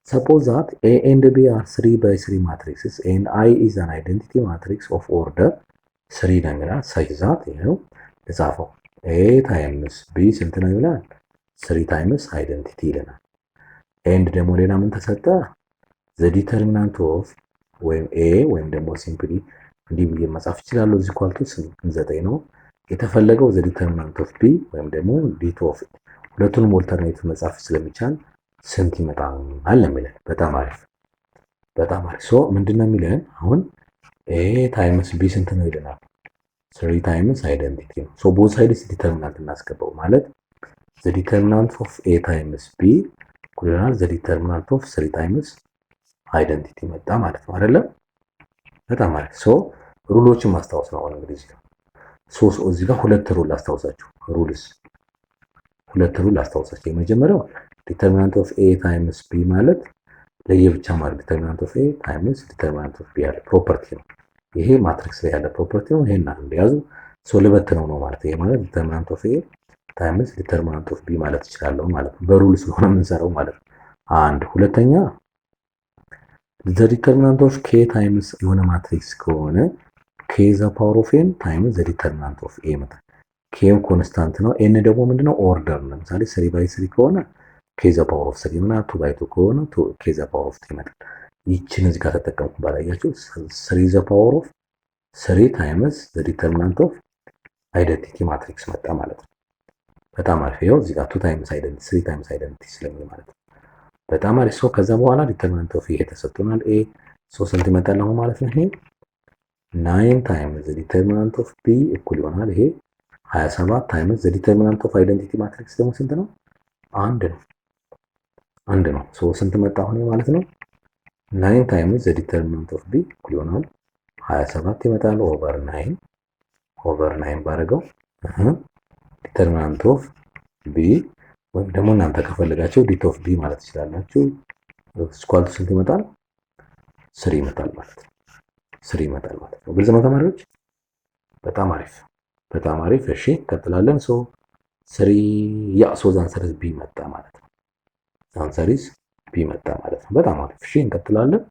Suppose that A and B are 3 by 3 matrices and I is an identity matrix of order 3 ነው ይላል። such that ይሄው ተጻፈው A times B ስንት ነው ይላል 3 times identity ይለናል። and ደግሞ ሌላ ምን ተሰጠ the determinant of ወይም A ወይም ደግሞ ሲምፕሊ እንዲህ ብዬ መጻፍ ይችላል እዚህ ኳልቱ 9 ነው የተፈለገው the determinant of B ወይም ደግሞ dt of ሁለቱንም ኦልተርኔቲቭ መጻፍ ስለሚቻል ስንት ይመጣል ለሚለን በጣም አሪፍ ሶ ምንድነው የሚለን አሁን A times B ስንት ነው ይለናል 3 times identity ነው ሶ both sides determinant እናስገባው ማለት the determinant of A times B ይሆናል the determinant of 3 times identity መጣ ማለት ነው አይደለ በጣም አሪፍ ሶ ሩሎችን ማስታወስ ነው እንግዲህ እዚህ ጋር ሁለት ሩል አስታውሳችሁ ሁለት ሩል አስታውሳችሁ የመጀመሪያው determinant of A times B ማለት ለየብቻ ማለት determinant of A times determinant of B ያለ ፕሮፐርቲ ነው ይሄ ማትሪክስ ላይ ያለ ፕሮፐርቲ ነው ይሄን እንደያዙ ሶ ልበትነው ነው ማለት ይሄ ማለት determinant of A times determinant of B ማለት ይችላል ማለት ነው በሩል ስለሆነ የምንሰራው ማለት ነው አንድ ሁለተኛ the determinant of K times የሆነ ማትሪክስ ከሆነ K the power of n times the determinant of A ማለት K ኮንስታንት ነው n ደግሞ ምንድነው ኦርደር ነው ለምሳሌ 3 by 3 ከሆነ K the power of 3 እና 2 by 2 ከሆነ K the power of 3 ይመጣል ይችን እዚህ ጋር ተጠቀምኩ ባላያችሁ 3 the power of 3 times the determinant of identity matrix መጣ ማለት ነው በጣም አሪፍ ነው እዚህ ጋር 2 times identity 3 times identity ስለሚል ማለት ነው በጣም አሪፍ ሶ ከዛ በኋላ determinant of A ተሰጥቶናል A ሶ ስንት ይመጣል አሁን ማለት ነው ይሄ 9 times the determinant of B እኩል ይሆናል ይሄ 27 times the determinant of identity matrix ደግሞ ስንት ነው አንድ ነው ሶ ስንት መጣ አሁን ማለት ነው 9 times the determinant of B እኩል ይሆናል 27 ይመጣል ኦቨር 9 ባረገው determinant of B ወይም ደግሞ እናንተ ከፈለጋችሁ det of B ማለት ይችላልላችሁ ስኳል ስንት ይመጣል 3 ይመጣል ማለት ነው ግልጽ ነው ተማሪዎች በጣም አሪፍ እሺ እንቀጥላለን ሶ 3 ሶ ዛንሰርስ B መጣ ማለት ነው ዛንሰርስ B መጣ ማለት ነው በጣም አሪፍ እሺ እንቀጥላለን